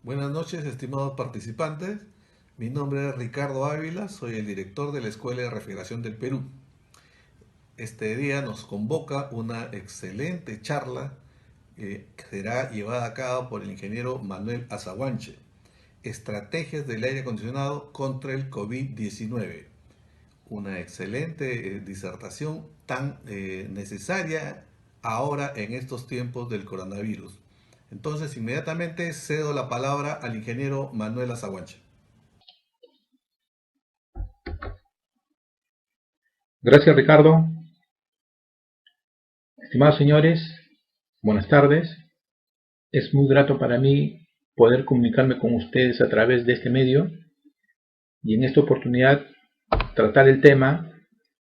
Buenas noches, estimados participantes. Mi nombre es Ricardo Ávila, soy el director de la Escuela de Refrigeración del Perú. Este día nos convoca una excelente charla que será llevada a cabo por el ingeniero Manuel Azaguanche. Estrategias del aire acondicionado contra el COVID-19. Una excelente disertación tan necesaria ahora en estos tiempos del coronavirus. Entonces, inmediatamente cedo la palabra al ingeniero Manuel Azaguanche. Gracias, Ricardo. Estimados señores, buenas tardes. Es muy grato para mí poder comunicarme con ustedes a través de este medio y en esta oportunidad tratar el tema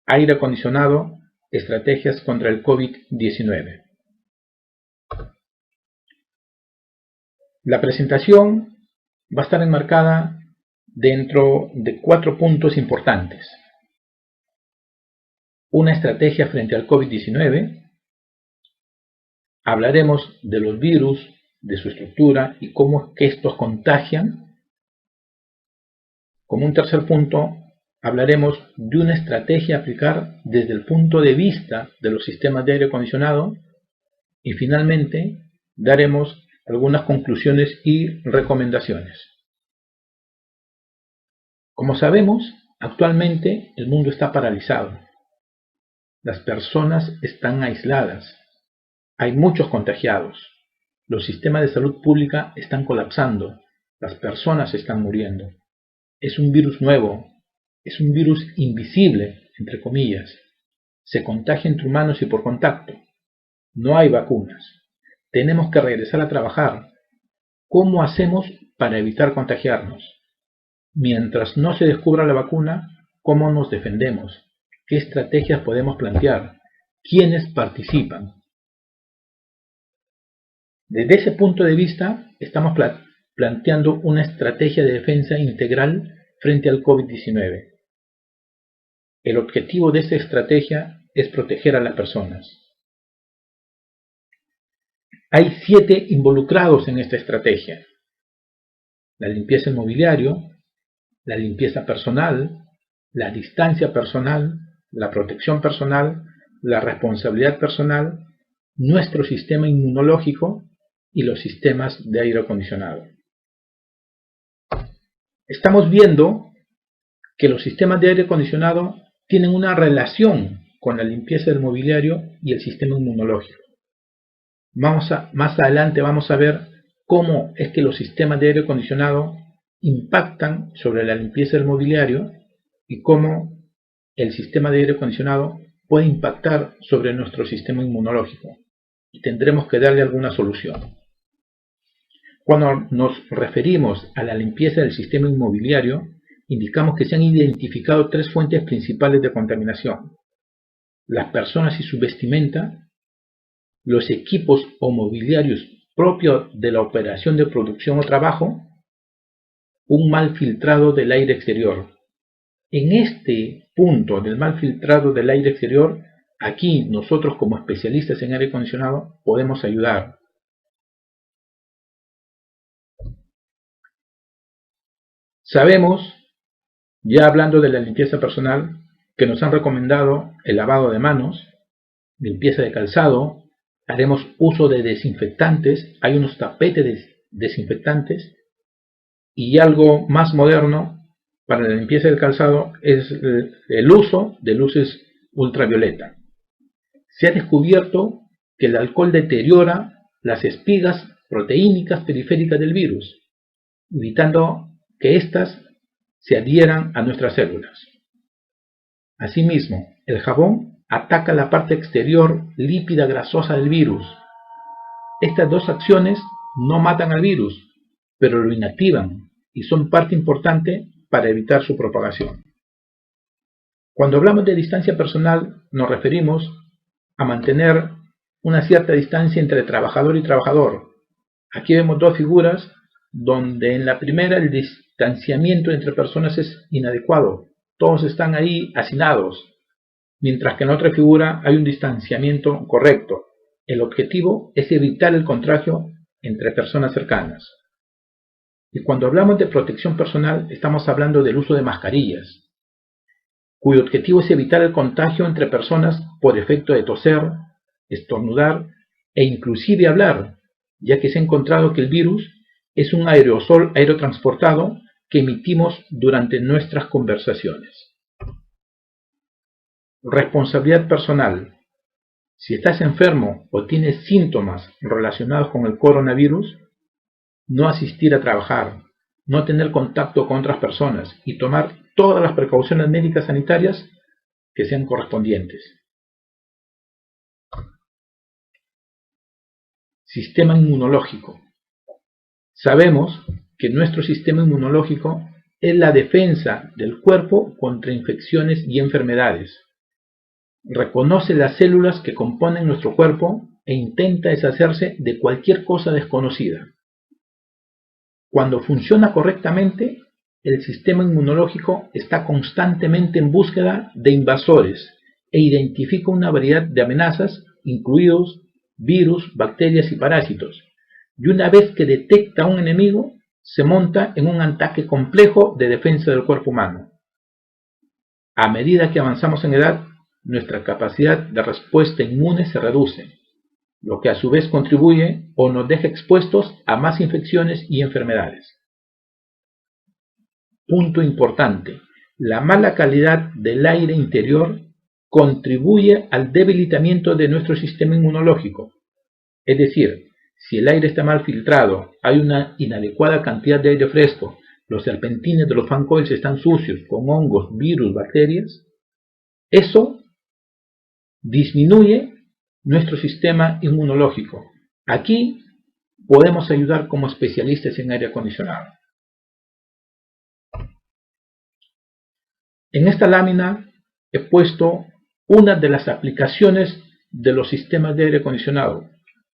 aire acondicionado, estrategias contra el COVID-19. La presentación va a estar enmarcada dentro de 4 puntos importantes. Una estrategia frente al COVID-19. Hablaremos de los virus, de su estructura y cómo es que estos contagian. Como un tercer punto, hablaremos de una estrategia a aplicar desde el punto de vista de los sistemas de aire acondicionado y finalmente daremos algunas conclusiones y recomendaciones. Como sabemos, actualmente el mundo está paralizado. Las personas están aisladas. Hay muchos contagiados. Los sistemas de salud pública están colapsando. Las personas están muriendo. Es un virus nuevo. Es un virus invisible, entre comillas. Se contagia entre humanos y por contacto. No hay vacunas. Tenemos que regresar a trabajar. ¿Cómo hacemos para evitar contagiarnos? Mientras no se descubra la vacuna, ¿cómo nos defendemos? ¿Qué estrategias podemos plantear? ¿Quiénes participan? Desde ese punto de vista, estamos planteando una estrategia de defensa integral frente al COVID-19. El objetivo de esta estrategia es proteger a las personas. Hay 7 involucrados en esta estrategia: la limpieza del mobiliario, la limpieza personal, la distancia personal, la protección personal, la responsabilidad personal, nuestro sistema inmunológico y los sistemas de aire acondicionado. Estamos viendo que los sistemas de aire acondicionado tienen una relación con la limpieza del mobiliario y el sistema inmunológico. Más adelante vamos a ver cómo es que los sistemas de aire acondicionado impactan sobre la limpieza del mobiliario y cómo el sistema de aire acondicionado puede impactar sobre nuestro sistema inmunológico, y tendremos que darle alguna solución. Cuando nos referimos a la limpieza del sistema inmobiliario, indicamos que se han identificado 3 fuentes principales de contaminación: las personas y su vestimenta, los equipos o mobiliarios propios de la operación de producción o trabajo, un mal filtrado del aire exterior. En este punto del mal filtrado del aire exterior, aquí nosotros como especialistas en aire acondicionado podemos ayudar. Sabemos, ya hablando de la limpieza personal, que nos han recomendado el lavado de manos, limpieza de calzado, haremos uso de desinfectantes, hay unos tapetes desinfectantes, y algo más moderno para la limpieza del calzado es el uso de luces ultravioleta. Se ha descubierto que el alcohol deteriora las espigas proteínicas periféricas del virus, evitando que éstas se adhieran a nuestras células. Asimismo, el jabón ataca la parte exterior lípida grasosa del virus. Estas 2 acciones no matan al virus, pero lo inactivan y son parte importante para evitar su propagación. Cuando hablamos de distancia personal, nos referimos a mantener una cierta distancia entre trabajador y trabajador. Aquí vemos 2 figuras donde en la primera el distanciamiento entre personas es inadecuado. Todos están ahí hacinados, mientras que en la otra figura hay un distanciamiento correcto. El objetivo es evitar el contagio entre personas cercanas. Y cuando hablamos de protección personal, estamos hablando del uso de mascarillas, cuyo objetivo es evitar el contagio entre personas por efecto de toser, estornudar e inclusive hablar, ya que se ha encontrado que el virus es un aerosol aerotransportado que emitimos durante nuestras conversaciones. Responsabilidad personal. Si estás enfermo o tienes síntomas relacionados con el coronavirus, no asistir a trabajar, no tener contacto con otras personas y tomar todas las precauciones médicas sanitarias que sean correspondientes. Sistema inmunológico. Sabemos que nuestro sistema inmunológico es la defensa del cuerpo contra infecciones y enfermedades. Reconoce las células que componen nuestro cuerpo e intenta deshacerse de cualquier cosa desconocida. Cuando funciona correctamente, el sistema inmunológico está constantemente en búsqueda de invasores e identifica una variedad de amenazas, incluidos virus, bacterias y parásitos. Y una vez que detecta a un enemigo, se monta en un ataque complejo de defensa del cuerpo humano. A medida que avanzamos en edad, nuestra capacidad de respuesta inmune se reduce, lo que a su vez contribuye o nos deja expuestos a más infecciones y enfermedades. Punto importante: la mala calidad del aire interior contribuye al debilitamiento de nuestro sistema inmunológico. Es decir, si el aire está mal filtrado, hay una inadecuada cantidad de aire fresco, los serpentines de los fan coils están sucios, con hongos, virus, bacterias, eso disminuye nuestro sistema inmunológico. Aquí podemos ayudar como especialistas en aire acondicionado. En esta lámina he puesto una de las aplicaciones de los sistemas de aire acondicionado.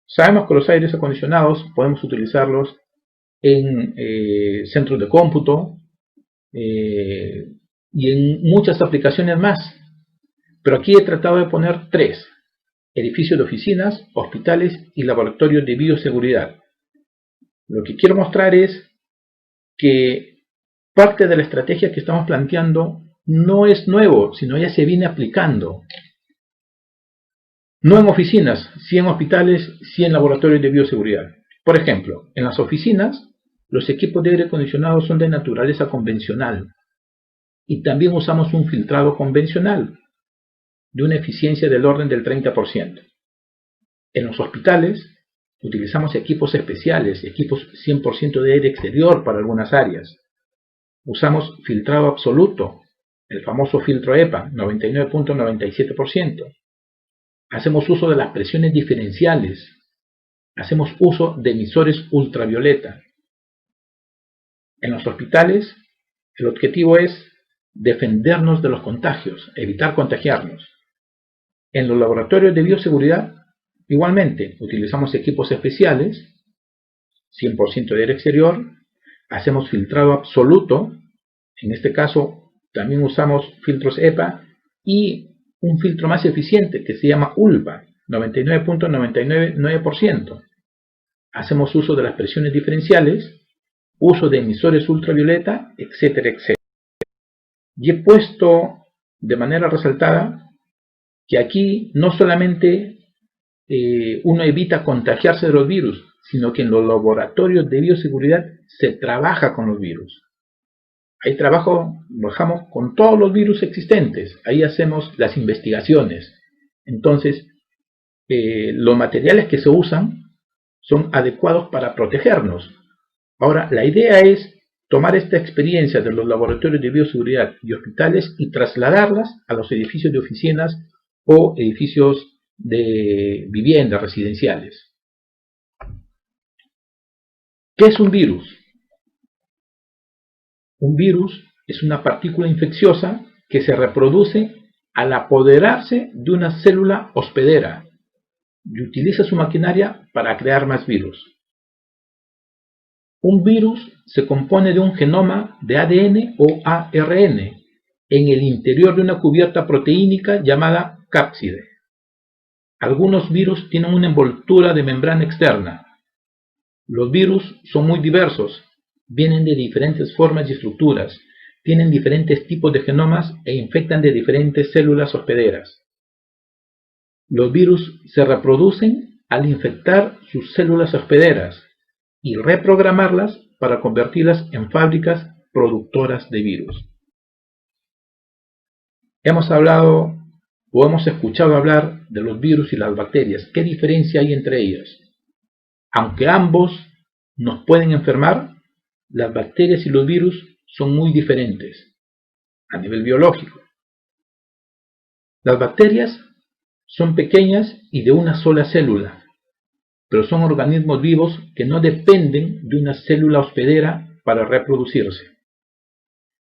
Sabemos que los aires acondicionados podemos utilizarlos en centros de cómputo y en muchas aplicaciones más. Pero aquí he tratado de poner 3: edificios de oficinas, hospitales y laboratorios de bioseguridad. Lo que quiero mostrar es que parte de la estrategia que estamos planteando no es nuevo, sino ya se viene aplicando. No en oficinas, sí en hospitales, sí en laboratorios de bioseguridad. Por ejemplo, en las oficinas, los equipos de aire acondicionado son de naturaleza convencional y también usamos un filtrado convencional de una eficiencia del orden del 30%. En los hospitales utilizamos equipos especiales, equipos 100% de aire exterior para algunas áreas. Usamos filtrado absoluto, el famoso filtro EPA, 99.97%. Hacemos uso de las presiones diferenciales. Hacemos uso de emisores ultravioleta. En los hospitales, el objetivo es defendernos de los contagios, evitar contagiarnos. En los laboratorios de bioseguridad, igualmente, utilizamos equipos especiales, 100% de aire exterior, hacemos filtrado absoluto, en este caso también usamos filtros EPA y un filtro más eficiente que se llama ULPA, 99.999%. Hacemos uso de las presiones diferenciales, uso de emisores ultravioleta, etcétera, etcétera. Y he puesto de manera resaltada que aquí no solamente uno evita contagiarse de los virus, sino que en los laboratorios de bioseguridad se trabaja con los virus. Ahí trabajamos con todos los virus existentes, ahí hacemos las investigaciones. Entonces, los materiales que se usan son adecuados para protegernos. Ahora, la idea es tomar esta experiencia de los laboratorios de bioseguridad y hospitales y trasladarlas a los edificios de oficinas o edificios de viviendas residenciales. ¿Qué es un virus? Un virus es una partícula infecciosa que se reproduce al apoderarse de una célula hospedera y utiliza su maquinaria para crear más virus. Un virus se compone de un genoma de ADN o ARN en el interior de una cubierta proteínica llamada cápside. Algunos virus tienen una envoltura de membrana externa. Los virus son muy diversos Vienen de diferentes formas y estructuras, tienen diferentes tipos de genomas e infectan de diferentes células hospederas. Los virus se reproducen al infectar sus células hospederas y reprogramarlas para convertirlas en fábricas productoras de virus. Hemos hablado o hemos escuchado hablar de los virus y las bacterias. ¿Qué diferencia hay entre ellos? Aunque ambos nos pueden enfermar, las bacterias y los virus son muy diferentes a nivel biológico. Las bacterias son pequeñas y de una sola célula, pero son organismos vivos que no dependen de una célula hospedera para reproducirse.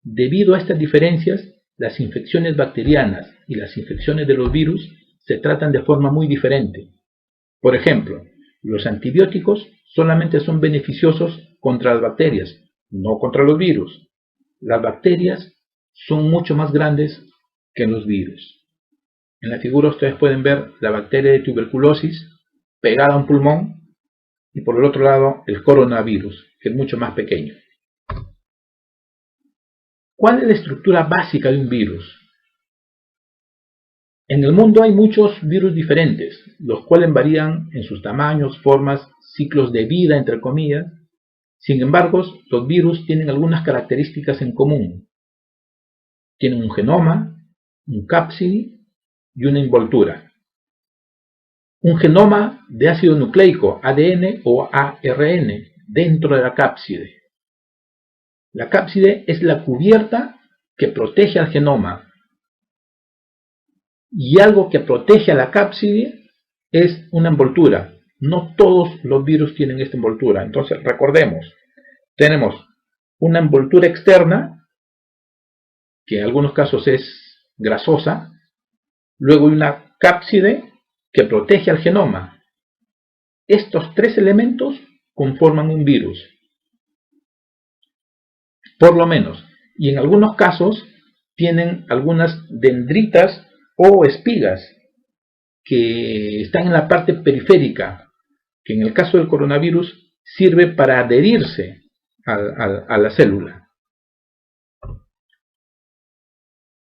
Debido a estas diferencias, las infecciones bacterianas y las infecciones de los virus se tratan de forma muy diferente. Por ejemplo, los antibióticos solamente son beneficiosos contra las bacterias, no contra los virus. Las bacterias son mucho más grandes que los virus. En la figura ustedes pueden ver la bacteria de tuberculosis pegada a un pulmón y por el otro lado el coronavirus, que es mucho más pequeño. ¿Cuál es la estructura básica de un virus? En el mundo hay muchos virus diferentes, los cuales varían en sus tamaños, formas, ciclos de vida, entre comillas. Sin embargo, los virus tienen algunas características en común. Tienen un genoma, un cápside y una envoltura. Un genoma de ácido nucleico, ADN o ARN, dentro de la cápside. La cápside es la cubierta que protege al genoma. Y algo que protege a la cápside es una envoltura. No todos los virus tienen esta envoltura. Entonces, recordemos, tenemos una envoltura externa, que en algunos casos es grasosa. Luego hay una cápside que protege al genoma. Estos tres elementos conforman un virus. Por lo menos. Y en algunos casos tienen algunas dendritas o espigas que están en la parte periférica, que en el caso del coronavirus sirve para adherirse a la célula.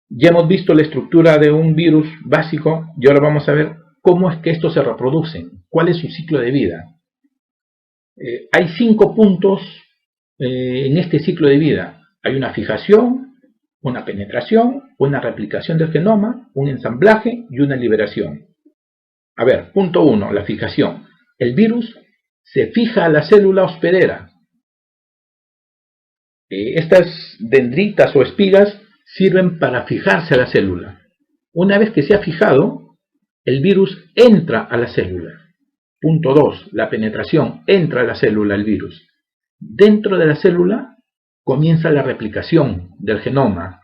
Ya hemos visto la estructura de un virus básico y ahora vamos a ver cómo es que estos se reproducen, cuál es su ciclo de vida. Hay 5 puntos en este ciclo de vida. Hay una fijación, una penetración, una replicación del genoma, un ensamblaje y una liberación. A ver, punto 1, la fijación. El virus se fija a la célula hospedera. Estas dendritas o espigas sirven para fijarse a la célula. Una vez que se ha fijado, el virus entra a la célula. Punto 2, la penetración. Entra a la célula el virus. Dentro de la célula comienza la replicación del genoma.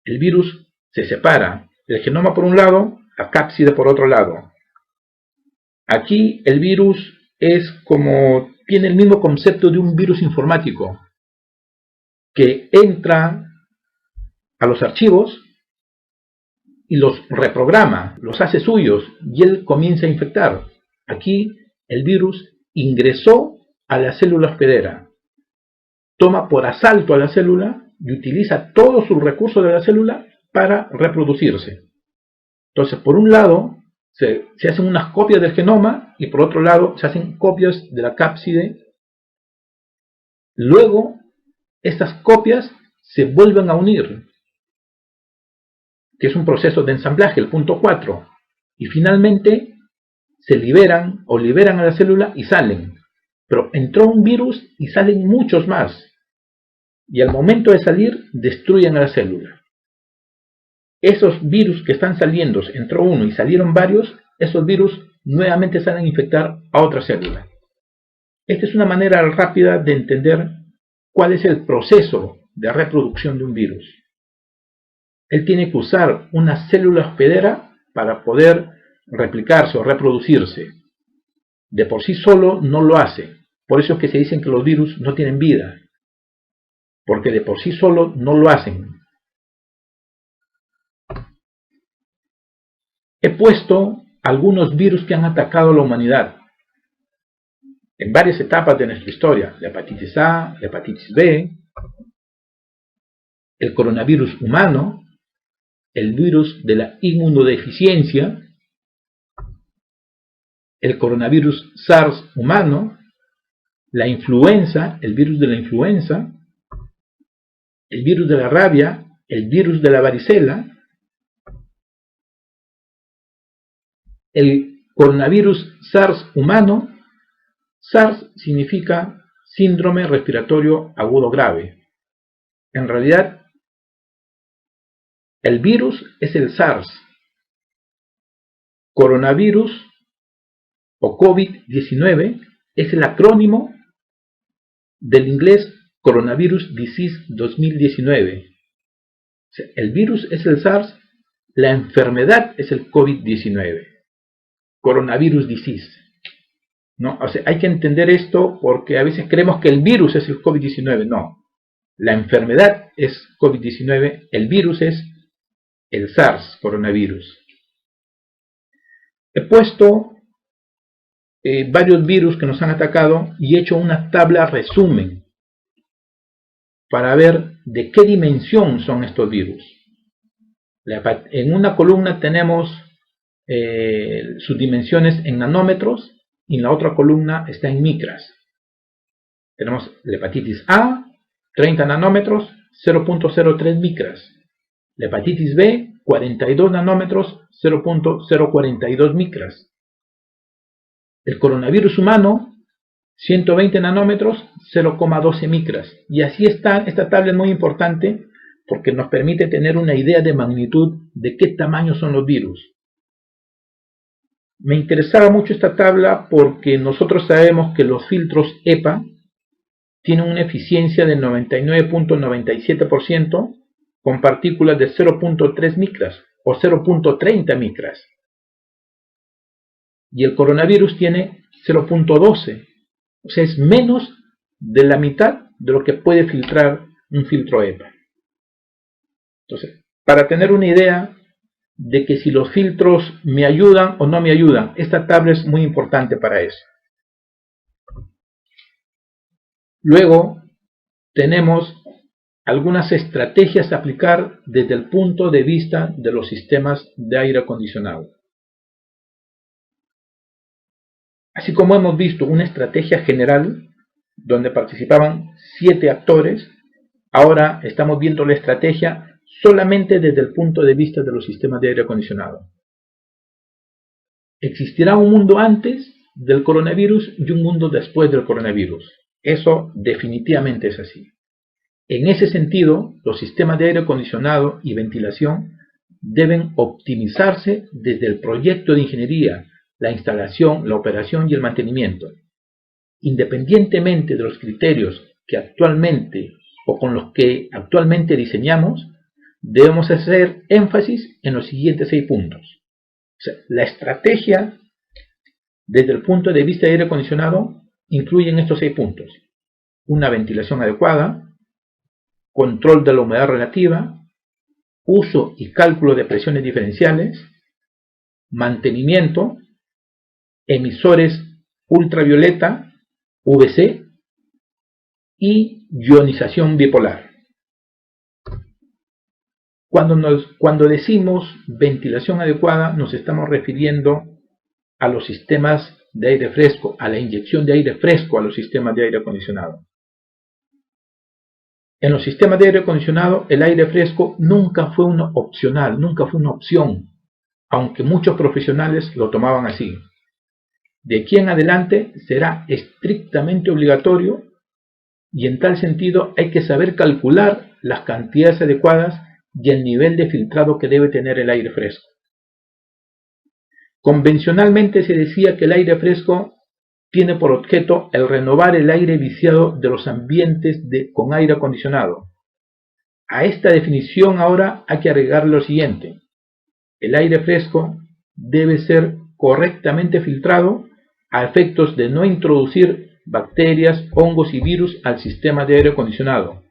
El virus se separa. El genoma por un lado, la cápside por otro lado. Aquí el virus tiene el mismo concepto de un virus informático, que entra a los archivos y los reprograma, los hace suyos y él comienza a infectar. Aquí el virus ingresó a la célula hospedera, toma por asalto a la célula y utiliza todos sus recursos de la célula para reproducirse. Entonces, por un lado, se hacen unas copias del genoma y por otro lado se hacen copias de la cápside. Luego, estas copias se vuelven a unir, que es un proceso de ensamblaje, el punto 4. Y finalmente se liberan a la célula y salen. Pero entró un virus y salen muchos más. Y al momento de salir, destruyen a la célula. Esos virus que están saliendo, entró uno y salieron varios, esos virus nuevamente salen a infectar a otra célula. Esta es una manera rápida de entender cuál es el proceso de reproducción de un virus. Él tiene que usar una célula hospedera para poder replicarse o reproducirse. De por sí solo no lo hace. Por eso es que se dicen que los virus no tienen vida, porque de por sí solo no lo hacen. He puesto algunos virus que han atacado a la humanidad. en varias etapas de nuestra historia: la hepatitis A, la hepatitis B, el coronavirus humano, el virus de la inmunodeficiencia, el coronavirus SARS humano, la influenza, el virus de la influenza, el virus de la rabia, el virus de la varicela, el coronavirus SARS humano. SARS significa síndrome respiratorio agudo grave. En realidad, el virus es el SARS. Coronavirus o COVID-19 es el acrónimo del inglés Coronavirus Disease 2019. O sea, el virus es el SARS, la enfermedad es el COVID-19. Coronavirus Disease. ¿No? O sea, hay que entender esto porque a veces creemos que el virus es el COVID-19. No. La enfermedad es COVID-19, el virus es el SARS, coronavirus. He puesto varios virus que nos han atacado y he hecho una tabla resumen para ver de qué dimensión son estos virus. En una columna tenemos sus dimensiones en nanómetros y en la otra columna está en micras. Tenemos la hepatitis A, 30 nanómetros, 0.03 micras. La hepatitis B, 42 nanómetros, 0.042 micras. El coronavirus humano, 120 nanómetros, 0,12 micras. Y así está. Esta tabla es muy importante porque nos permite tener una idea de magnitud de qué tamaño son los virus. Me interesaba mucho esta tabla porque nosotros sabemos que los filtros EPA tienen una eficiencia del 99.97% con partículas de 0.3 micras o 0.30 micras. Y el coronavirus tiene 0.12. O sea, es menos de la mitad de lo que puede filtrar un filtro EPA. Entonces, para tener una idea de que si los filtros me ayudan o no me ayudan, esta tabla es muy importante para eso. Luego tenemos algunas estrategias a aplicar desde el punto de vista de los sistemas de aire acondicionado. Así como hemos visto una estrategia general donde participaban 7 actores, ahora estamos viendo la estrategia solamente desde el punto de vista de los sistemas de aire acondicionado. Existirá un mundo antes del coronavirus y un mundo después del coronavirus. Eso definitivamente es así. En ese sentido, los sistemas de aire acondicionado y ventilación deben optimizarse desde el proyecto de ingeniería, la instalación, la operación y el mantenimiento. Independientemente de los criterios que actualmente o con los que actualmente diseñamos, debemos hacer énfasis en los siguientes 6 puntos. O sea, la estrategia desde el punto de vista de aire acondicionado incluye estos 6 puntos: una ventilación adecuada, control de la humedad relativa, uso y cálculo de presiones diferenciales, mantenimiento, emisores ultravioleta, UVC y ionización bipolar. Cuando decimos ventilación adecuada, nos estamos refiriendo a los sistemas de aire fresco, a la inyección de aire fresco a los sistemas de aire acondicionado. En los sistemas de aire acondicionado, el aire fresco nunca fue una opcional, nunca fue una opción, aunque muchos profesionales lo tomaban así. De aquí en adelante será estrictamente obligatorio y en tal sentido hay que saber calcular las cantidades adecuadas y el nivel de filtrado que debe tener el aire fresco. Convencionalmente se decía que el aire fresco tiene por objeto el renovar el aire viciado de los ambientes con aire acondicionado. A esta definición ahora hay que agregar lo siguiente: el aire fresco debe ser correctamente filtrado a efectos de no introducir bacterias, hongos y virus al sistema de aire acondicionado.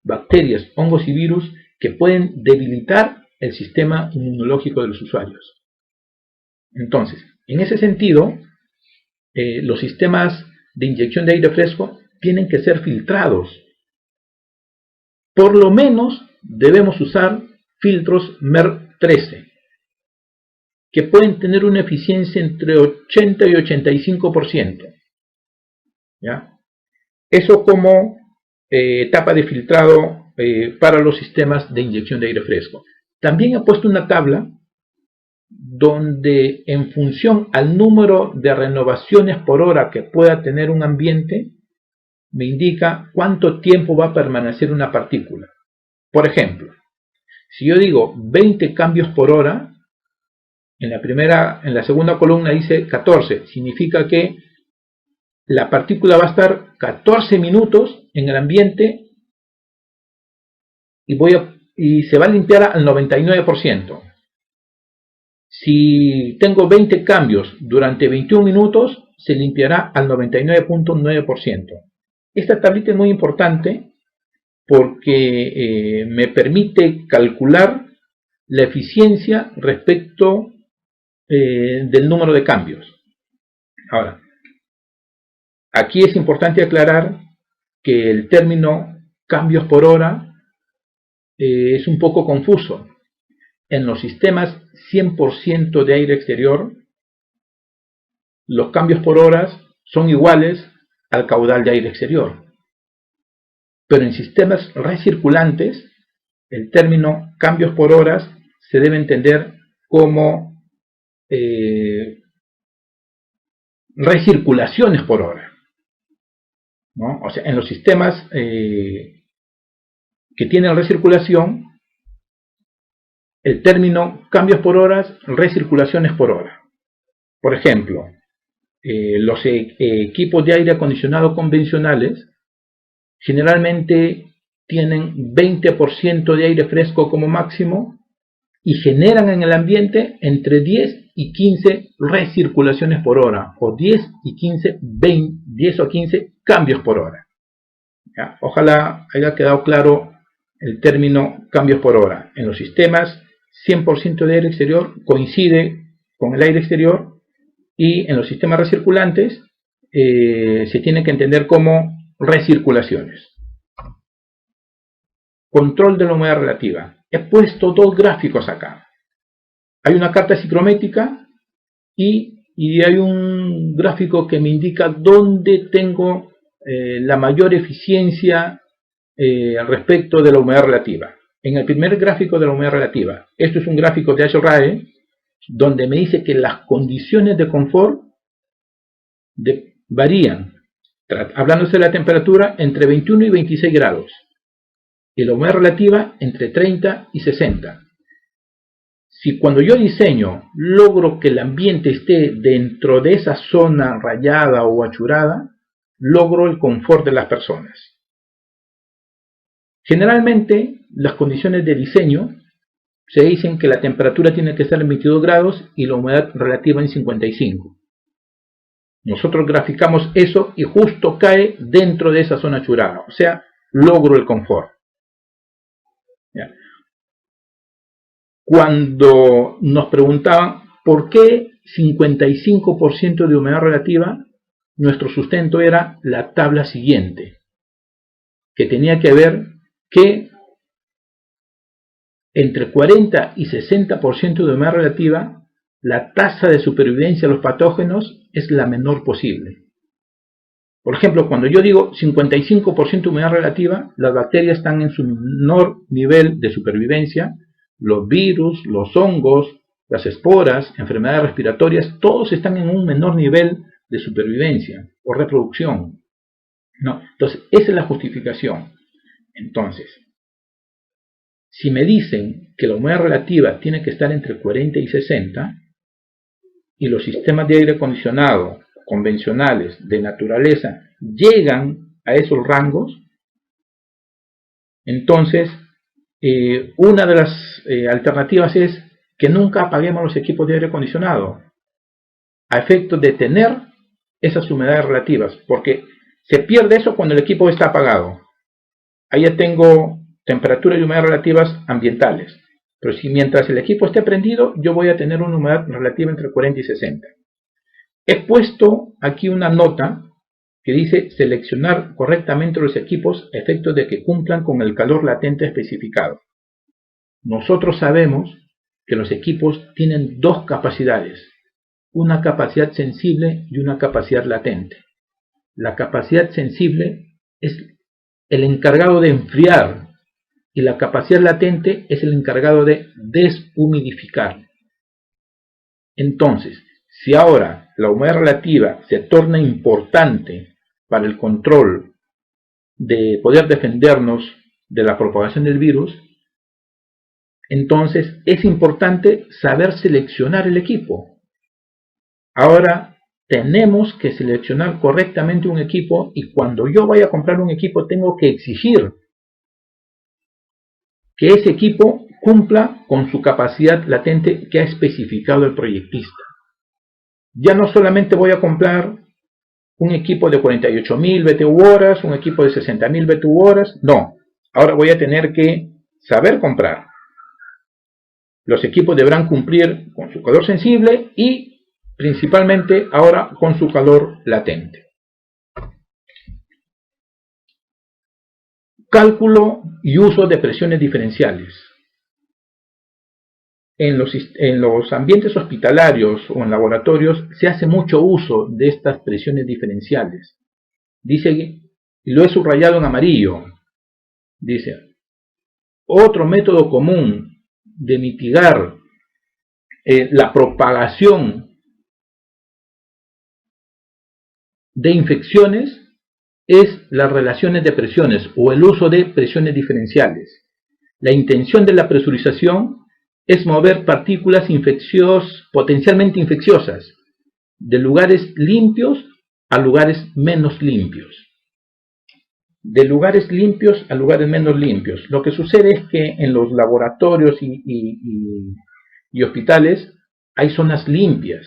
Bacterias, hongos y virus que pueden debilitar el sistema inmunológico de los usuarios. Entonces, en ese sentido, los sistemas de inyección de aire fresco tienen que ser filtrados. Por lo menos debemos usar filtros MERV 13, que pueden tener una eficiencia entre 80 y 85%. ¿Ya? Eso como etapa de filtrado para los sistemas de inyección de aire fresco. También he puesto una tabla donde en función al número de renovaciones por hora que pueda tener un ambiente, me indica cuánto tiempo va a permanecer una partícula. Por ejemplo, si yo digo 20 cambios por hora, en la segunda columna dice 14, significa que la partícula va a estar 14 minutos en el ambiente y se va a limpiar al 99%. Si tengo 20 cambios durante 21 minutos, se limpiará al 99.9%. Esta tablita es muy importante porque me permite calcular la eficiencia respecto del número de cambios. Ahora, aquí es importante aclarar que el término cambios por hora es un poco confuso. En los sistemas 100% de aire exterior, los cambios por horas son iguales al caudal de aire exterior. Pero en sistemas recirculantes, el término cambios por horas se debe entender como recirculaciones por hora, ¿no? O sea, en los sistemas que tienen recirculación, el término cambios por horas, recirculaciones por hora. Por ejemplo, los equipos de aire acondicionado convencionales generalmente tienen 20% de aire fresco como máximo y generan en el ambiente entre 10 y 15 recirculaciones por hora, o 10 o 15 cambios por hora. ¿Ya? Ojalá haya quedado claro el término cambios por hora. En los sistemas 100% de aire exterior coincide con el aire exterior, y en los sistemas recirculantes se tiene que entender como recirculaciones. Control de la humedad relativa. He puesto dos gráficos acá. Hay una carta psicométrica y hay un gráfico que me indica dónde tengo la mayor eficiencia respecto de la humedad relativa. En el primer gráfico de la humedad relativa, esto es un gráfico de ASHRAE, donde me dice que las condiciones de confort varían, hablándose de la temperatura, entre 21 y 26 grados, y la humedad relativa entre 30 y 60. Si cuando yo diseño logro que el ambiente esté dentro de esa zona rayada o achurada, logro el confort de las personas. Generalmente, las condiciones de diseño se dicen que la temperatura tiene que estar en 22 grados y la humedad relativa en 55. Nosotros graficamos eso y justo cae dentro de esa zona achurada, o sea, logro el confort. ¿Ya? Cuando nos preguntaban por qué 55% de humedad relativa, nuestro sustento era la tabla siguiente, que tenía que ver que entre 40 y 60% de humedad relativa, la tasa de supervivencia de los patógenos es la menor posible. Por ejemplo, cuando yo digo 55% de humedad relativa, las bacterias están en su menor nivel de supervivencia, los virus, los hongos, las esporas, enfermedades respiratorias, todos están en un menor nivel de supervivencia o reproducción. ¿No? Entonces, esa es la justificación. Entonces, si me dicen que la humedad relativa tiene que estar entre 40 y 60, y los sistemas de aire acondicionado convencionales de naturaleza llegan a esos rangos, entonces una de las alternativas es que nunca apaguemos los equipos de aire acondicionado a efecto de tener esas humedades relativas, porque se pierde eso cuando el equipo está apagado. Ahí ya tengo temperatura y humedad relativas ambientales, pero si mientras el equipo esté prendido yo voy a tener una humedad relativa entre 40 y 60. He puesto aquí una nota que dice seleccionar correctamente los equipos a efectos de que cumplan con el calor latente especificado. Nosotros sabemos que los equipos tienen dos capacidades, una capacidad sensible y una capacidad latente. La capacidad sensible es el encargado de enfriar y la capacidad latente es el encargado de deshumidificar. Entonces, si ahora la humedad relativa se torna importante para el control de poder defendernos de la propagación del virus, entonces es importante saber seleccionar el equipo. Ahora tenemos que seleccionar correctamente un equipo y cuando yo vaya a comprar un equipo tengo que exigir que ese equipo cumpla con su capacidad latente que ha especificado el proyectista. Ya no solamente voy a comprar un equipo de 48.000 BTU horas, un equipo de 60.000 BTU horas, no. Ahora voy a tener que saber comprar. Los equipos deberán cumplir con su calor sensible y principalmente ahora con su calor latente. Cálculo y uso de presiones diferenciales. En los ambientes hospitalarios o en laboratorios se hace mucho uso de estas presiones diferenciales. Dice, y lo he subrayado en amarillo, dice, otro método común de mitigar la propagación de infecciones es las relaciones de presiones o el uso de presiones diferenciales. La intención de la presurización es mover partículas potencialmente infecciosas de lugares limpios a lugares menos limpios. De lugares limpios a lugares menos limpios. Lo que sucede es que en los laboratorios y hospitales hay zonas limpias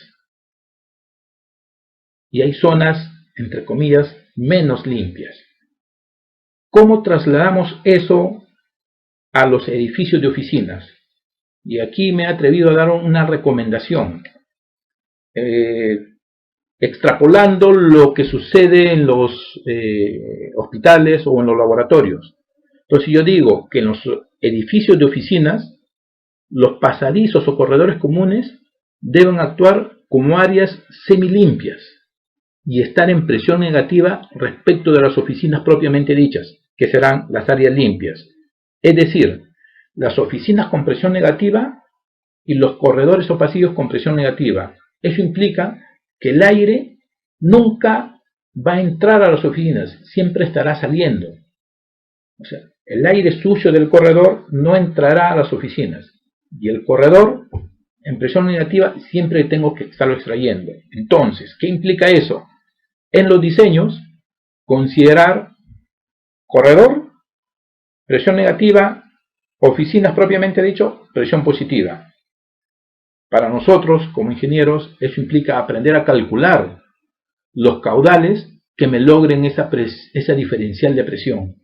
y hay zonas, entre comillas, menos limpias. ¿Cómo trasladamos eso a los edificios de oficinas? Y aquí me he atrevido a dar una recomendación, extrapolando lo que sucede en los hospitales o en los laboratorios. Entonces yo digo que en los edificios de oficinas, los pasadizos o corredores comunes deben actuar como áreas semilimpias y estar en presión negativa respecto de las oficinas propiamente dichas, que serán las áreas limpias. Es decir, las oficinas con presión negativa y los corredores o pasillos con presión negativa. Eso implica que el aire nunca va a entrar a las oficinas, siempre estará saliendo. O sea, el aire sucio del corredor no entrará a las oficinas y el corredor en presión negativa siempre tengo que estarlo extrayendo. Entonces, ¿qué implica eso? En los diseños, considerar corredor, presión negativa, oficinas propiamente dicho, presión positiva. Para nosotros, como ingenieros, eso implica aprender a calcular los caudales que me logren esa diferencial de presión.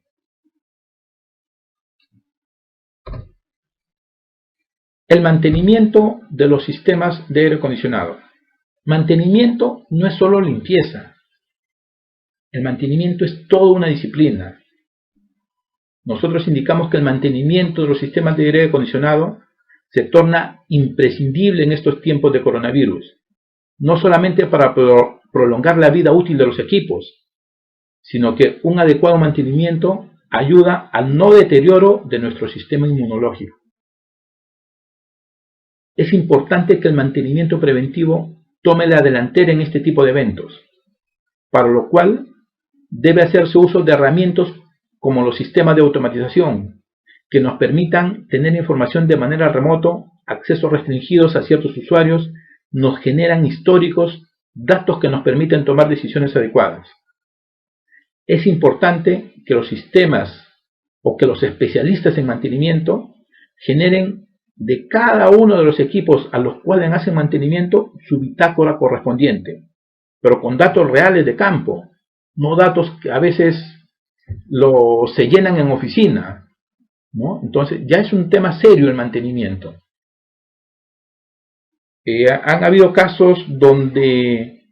El mantenimiento de los sistemas de aire acondicionado. Mantenimiento no es solo limpieza. El mantenimiento es toda una disciplina. Nosotros indicamos que el mantenimiento de los sistemas de aire acondicionado se torna imprescindible en estos tiempos de coronavirus, no solamente para prolongar la vida útil de los equipos, sino que un adecuado mantenimiento ayuda al no deterioro de nuestro sistema inmunológico. Es importante que el mantenimiento preventivo tome la delantera en este tipo de eventos, para lo cual debe hacerse uso de herramientas como los sistemas de automatización, que nos permitan tener información de manera remota, accesos restringidos a ciertos usuarios, nos generan históricos, datos que nos permiten tomar decisiones adecuadas. Es importante que los sistemas o que los especialistas en mantenimiento generen de cada uno de los equipos a los cuales hacen mantenimiento su bitácora correspondiente, pero con datos reales de campo, no datos que a veces se llenan en oficina, ¿no? Entonces ya es un tema serio el mantenimiento. Han habido casos donde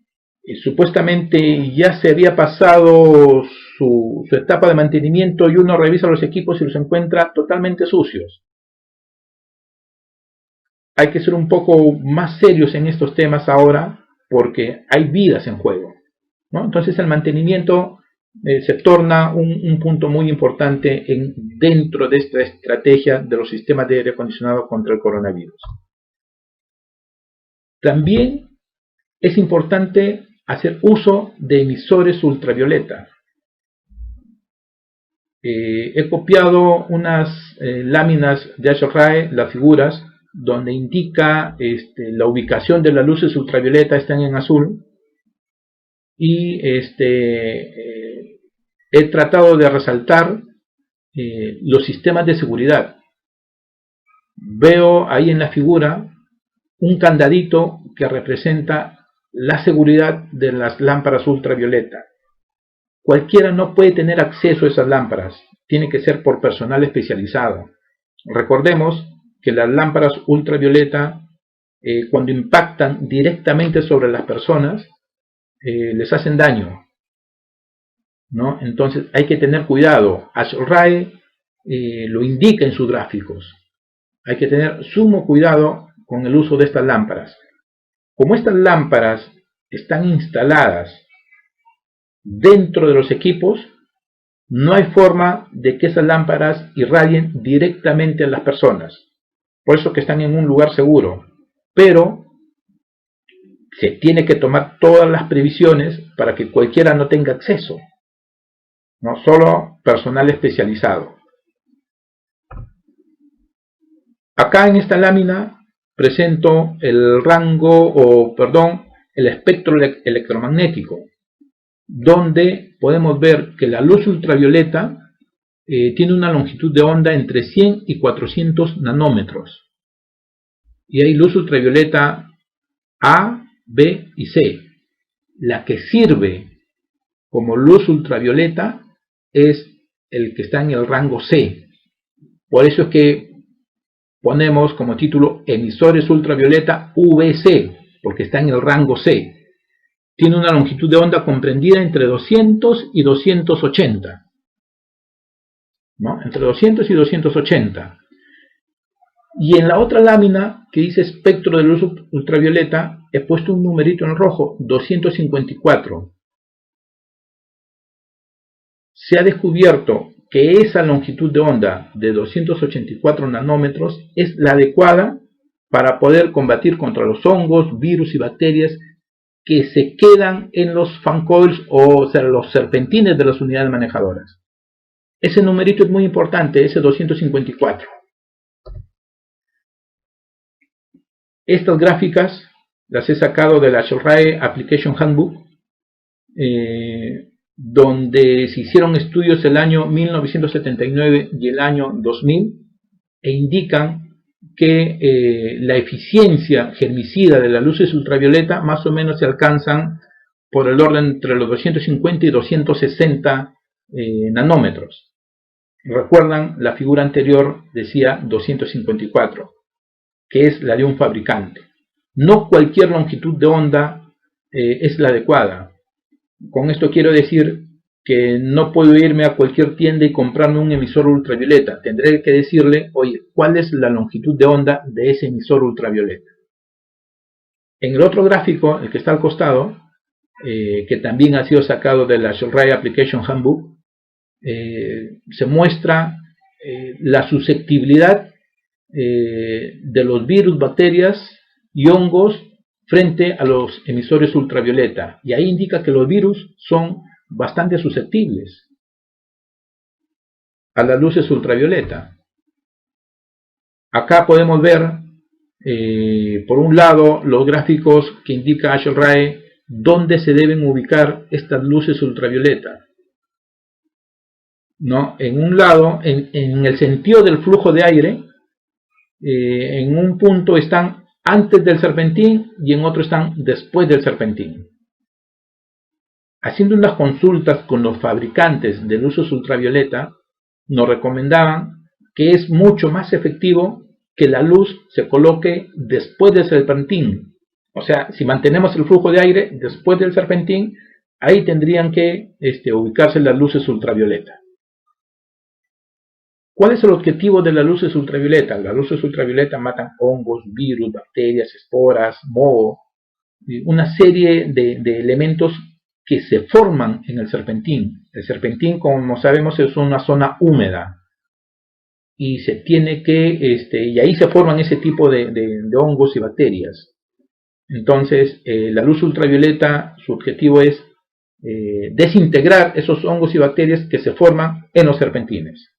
supuestamente ya se había pasado su etapa de mantenimiento y uno revisa los equipos y los encuentra totalmente sucios. Hay que ser un poco más serios en estos temas ahora porque hay vidas en juego, ¿no? Entonces el mantenimiento se torna un punto muy importante dentro de esta estrategia de los sistemas de aire acondicionado contra el coronavirus. También es importante hacer uso de emisores ultravioleta. He copiado unas láminas de ASHRAE, las figuras, donde indica la ubicación de las luces ultravioleta, están en azul, y he tratado de resaltar los sistemas de seguridad. Veo ahí en la figura un candadito que representa la seguridad de las lámparas ultravioleta. Cualquiera no puede tener acceso a esas lámparas, tiene que ser por personal especializado. Recordemos que las lámparas ultravioleta, cuando impactan directamente sobre las personas, les hacen daño, ¿no? Entonces hay que tener cuidado. ASHRAE lo indica en sus gráficos. Hay que tener sumo cuidado con el uso de estas lámparas. Como estas lámparas están instaladas dentro de los equipos, no hay forma de que esas lámparas irradien directamente a las personas. Por eso que están en un lugar seguro. Pero se tiene que tomar todas las previsiones para que cualquiera no tenga acceso, no solo personal especializado. Acá en esta lámina presento el el espectro electromagnético, donde podemos ver que la luz ultravioleta tiene una longitud de onda entre 100 y 400 nanómetros. Y hay luz ultravioleta A, B y C. La que sirve como luz ultravioleta es el que está en el rango C. Por eso es que ponemos como título emisores ultravioleta VC, porque está en el rango C. Tiene una longitud de onda comprendida entre 200 y 280. ¿No? Entre 200 y 280. Y en la otra lámina que dice espectro de luz ultravioleta, he puesto un numerito en rojo, 254. Se ha descubierto que esa longitud de onda de 284 nanómetros es la adecuada para poder combatir contra los hongos, virus y bacterias que se quedan en los fan coils, o sea, los serpentines de las unidades manejadoras. Ese numerito es muy importante, ese 254. Estas gráficas las he sacado de la ASHRAE Application Handbook, donde se hicieron estudios el año 1979 y el año 2000, e indican que la eficiencia germicida de las luces ultravioleta más o menos se alcanzan por el orden entre los 250 y 260 nanómetros. Recuerdan, la figura anterior decía 254, que es la de un fabricante. No cualquier longitud de onda es la adecuada. Con esto quiero decir que no puedo irme a cualquier tienda y comprarme un emisor ultravioleta. Tendré que decirle, oye, ¿cuál es la longitud de onda de ese emisor ultravioleta? En el otro gráfico, el que está al costado, que también ha sido sacado de la ASHRAE Application Handbook, se muestra la susceptibilidad de los virus, bacterias y hongos frente a los emisores ultravioleta, y ahí indica que los virus son bastante susceptibles a las luces ultravioleta. Acá podemos ver por un lado los gráficos que indica ASHRAE dónde se deben ubicar estas luces ultravioleta, ¿no? En un lado, en el sentido del flujo de aire, en un punto están antes del serpentín y en otro están después del serpentín. Haciendo unas consultas con los fabricantes de luces ultravioleta, nos recomendaban que es mucho más efectivo que la luz se coloque después del serpentín, O sea, si mantenemos el flujo de aire después del serpentín, ahí tendrían que ubicarse las luces ultravioleta. ¿Cuál es el objetivo de las luces ultravioleta? Las luces ultravioleta matan hongos, virus, bacterias, esporas, moho, una serie de elementos que se forman en el serpentín. El serpentín, como sabemos, es una zona húmeda y se tiene que, y ahí se forman ese tipo de hongos y bacterias. Entonces, la luz ultravioleta, su objetivo es desintegrar esos hongos y bacterias que se forman en los serpentines.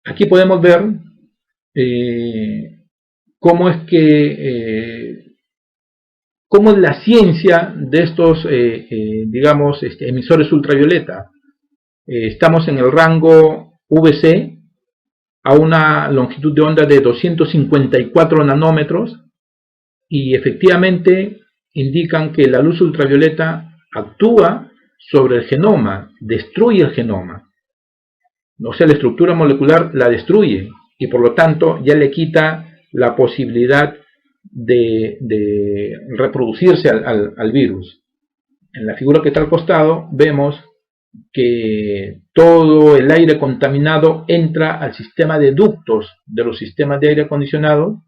Aquí podemos ver cómo es la ciencia de estos, digamos, emisores ultravioleta. Estamos en el rango VC a una longitud de onda de 254 nanómetros y efectivamente indican que la luz ultravioleta actúa sobre el genoma, destruye el genoma. O sea, la estructura molecular la destruye y por lo tanto ya le quita la posibilidad de reproducirse al virus. En la figura que está al costado vemos que todo el aire contaminado entra al sistema de ductos de los sistemas de aire acondicionado,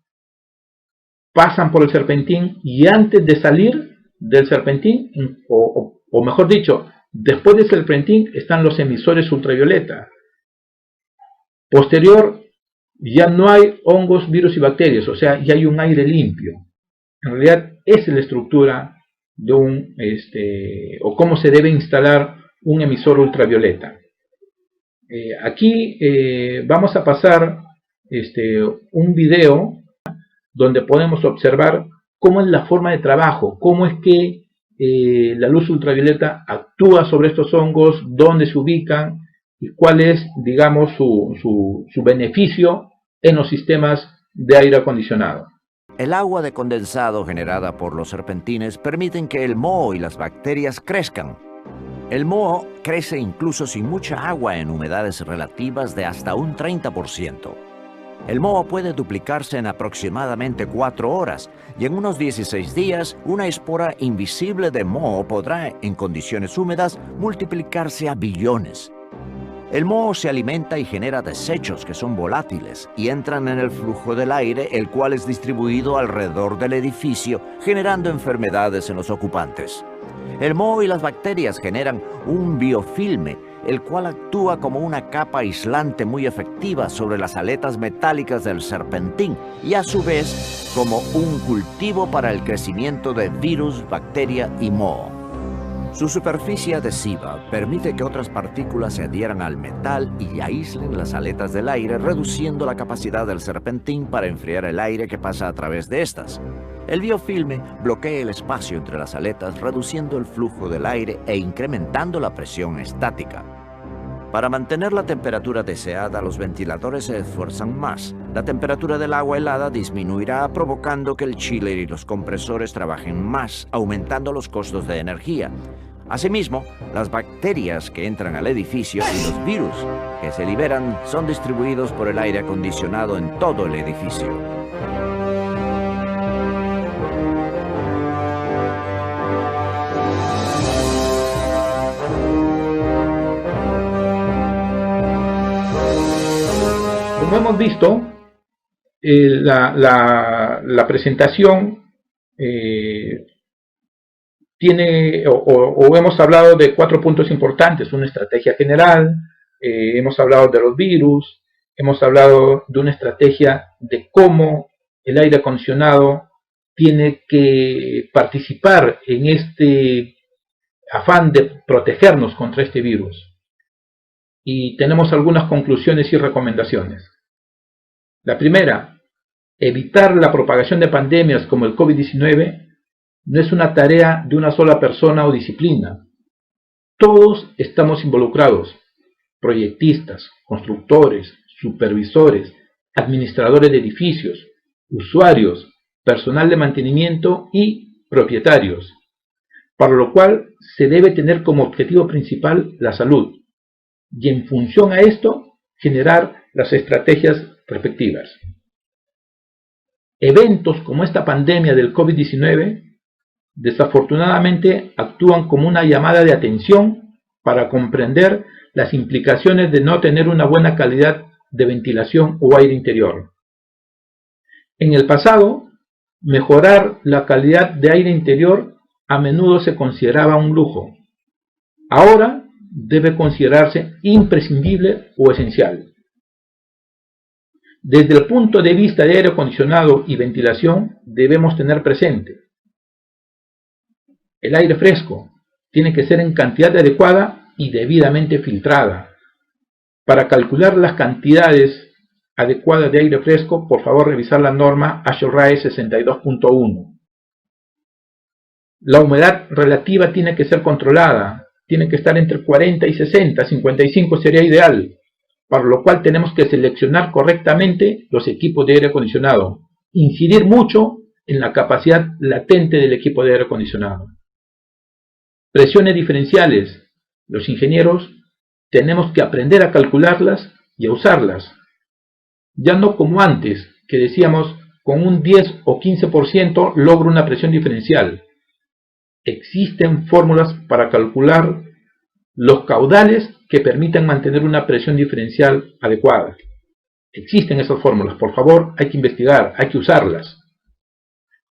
pasan por el serpentín y antes de salir del serpentín, o mejor dicho, después del serpentín están los emisores ultravioleta. Posterior, ya no hay hongos, virus y bacterias, o sea, ya hay un aire limpio. En realidad, esa es la estructura de o cómo se debe instalar un emisor ultravioleta. Aquí vamos a pasar un video donde podemos observar cómo es la forma de trabajo, cómo es que la luz ultravioleta actúa sobre estos hongos, dónde se ubican, y cuál es, digamos, su beneficio en los sistemas de aire acondicionado. El agua de condensado generada por los serpentines permiten que el moho y las bacterias crezcan. El moho crece incluso sin mucha agua en humedades relativas de hasta un 30%. El moho puede duplicarse en aproximadamente 4 horas y en unos 16 días una espora invisible de moho podrá, en condiciones húmedas, multiplicarse a billones. El moho se alimenta y genera desechos que son volátiles y entran en el flujo del aire, el cual es distribuido alrededor del edificio, generando enfermedades en los ocupantes. El moho y las bacterias generan un biofilme, el cual actúa como una capa aislante muy efectiva sobre las aletas metálicas del serpentín y a su vez como un cultivo para el crecimiento de virus, bacteria y moho. Su superficie adhesiva permite que otras partículas se adhieran al metal y aíslen las aletas del aire, reduciendo la capacidad del serpentín para enfriar el aire que pasa a través de estas. El biofilme bloquea el espacio entre las aletas, reduciendo el flujo del aire e incrementando la presión estática. Para mantener la temperatura deseada, los ventiladores se esfuerzan más. La temperatura del agua helada disminuirá, provocando que el chiller y los compresores trabajen más, aumentando los costos de energía. Asimismo, las bacterias que entran al edificio y los virus que se liberan son distribuidos por el aire acondicionado en todo el edificio. Como hemos visto, la presentación tiene, hemos hablado de 4 puntos importantes: una estrategia general, hemos hablado de los virus, hemos hablado de una estrategia de cómo el aire acondicionado tiene que participar en este afán de protegernos contra este virus. Y tenemos algunas conclusiones y recomendaciones. La primera, evitar la propagación de pandemias como el COVID-19 no es una tarea de una sola persona o disciplina. Todos estamos involucrados: proyectistas, constructores, supervisores, administradores de edificios, usuarios, personal de mantenimiento y propietarios, para lo cual se debe tener como objetivo principal la salud y en función a esto generar las estrategias respectivas. Eventos como esta pandemia del COVID-19 desafortunadamente actúan como una llamada de atención para comprender las implicaciones de no tener una buena calidad de ventilación o aire interior. En el pasado, mejorar la calidad de aire interior a menudo se consideraba un lujo. Ahora debe considerarse imprescindible o esencial. Desde el punto de vista de aire acondicionado y ventilación, debemos tener presente: el aire fresco tiene que ser en cantidad adecuada y debidamente filtrada. Para calcular las cantidades adecuadas de aire fresco, por favor revisar la norma ASHRAE 62.1. La humedad relativa tiene que ser controlada, tiene que estar entre 40 y 60, 55 sería ideal, para lo cual tenemos que seleccionar correctamente los equipos de aire acondicionado, incidir mucho en la capacidad latente del equipo de aire acondicionado. Presiones diferenciales. Los ingenieros tenemos que aprender a calcularlas y a usarlas. Ya no como antes, que decíamos con un 10 o 15% logro una presión diferencial. Existen fórmulas para calcular los caudales que permitan mantener una presión diferencial adecuada. Existen esas fórmulas, por favor, hay que investigar, hay que usarlas.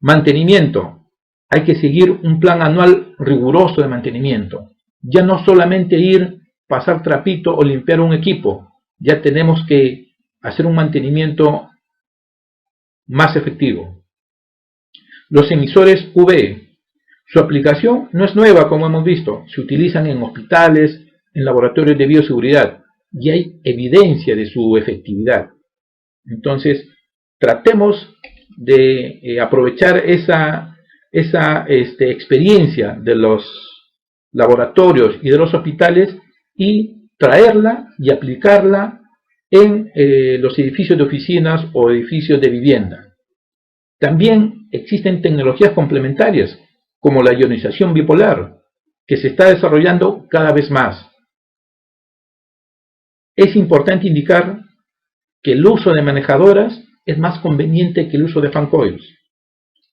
Mantenimiento. Hay que seguir un plan anual riguroso de mantenimiento. Ya no solamente ir, pasar trapito o limpiar un equipo. Ya tenemos que hacer un mantenimiento más efectivo. Los emisores UV. Su aplicación no es nueva, como hemos visto. Se utilizan en hospitales, en laboratorios de bioseguridad, y hay evidencia de su efectividad. Entonces, tratemos de aprovechar esa experiencia de los laboratorios y de los hospitales y traerla y aplicarla en los edificios de oficinas o edificios de vivienda. También existen tecnologías complementarias como la ionización bipolar, que se está desarrollando cada vez más. Es importante indicar que el uso de manejadoras es más conveniente que el uso de fan coils,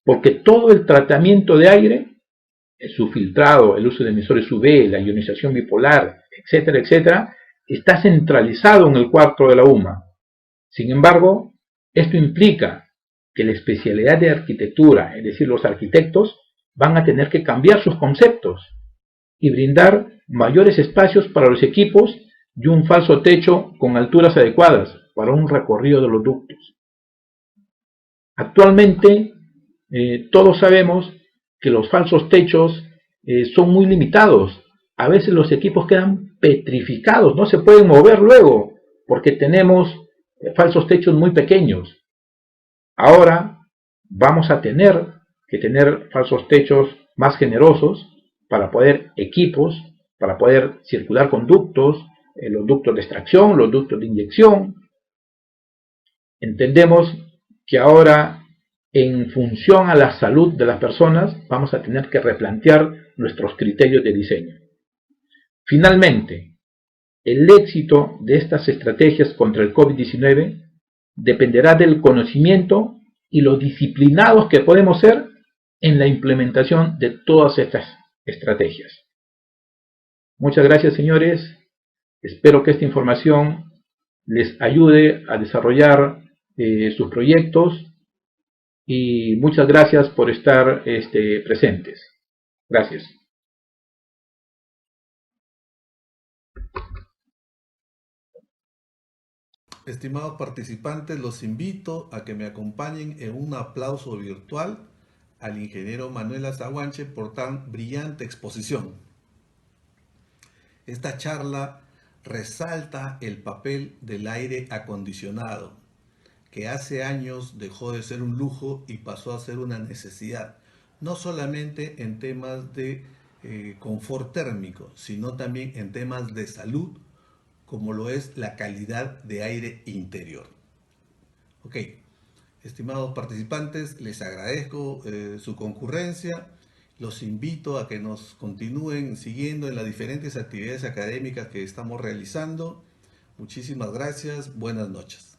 porque todo el tratamiento de aire, su filtrado, el uso de emisores UV, la ionización bipolar, etcétera, etcétera, está centralizado en el cuarto de la UMA. Sin embargo, esto implica que la especialidad de arquitectura, es decir, los arquitectos, van a tener que cambiar sus conceptos y brindar mayores espacios para los equipos y un falso techo con alturas adecuadas para un recorrido de los ductos. Actualmente, todos sabemos que los falsos techos son muy limitados. A veces los equipos quedan petrificados, no se pueden mover luego porque tenemos falsos techos muy pequeños. Ahora vamos a tener que tener falsos techos más generosos para poder para poder circular conductos, los ductos de extracción, los ductos de inyección. Entendemos que ahora, en función a la salud de las personas, vamos a tener que replantear nuestros criterios de diseño. Finalmente, el éxito de estas estrategias contra el COVID-19 dependerá del conocimiento y lo disciplinados que podemos ser en la implementación de todas estas estrategias. Muchas gracias, señores. Espero que esta información les ayude a desarrollar sus proyectos y muchas gracias por estar presentes. Gracias. Estimados participantes, los invito a que me acompañen en un aplauso virtual al ingeniero Manuel Azaguanche por tan brillante exposición. Esta charla resalta el papel del aire acondicionado, que hace años dejó de ser un lujo y pasó a ser una necesidad, no solamente en temas de confort térmico, sino también en temas de salud, como lo es la calidad de aire interior. Ok, estimados participantes, les agradezco su concurrencia. Los invito a que nos continúen siguiendo en las diferentes actividades académicas que estamos realizando. Muchísimas gracias. Buenas noches.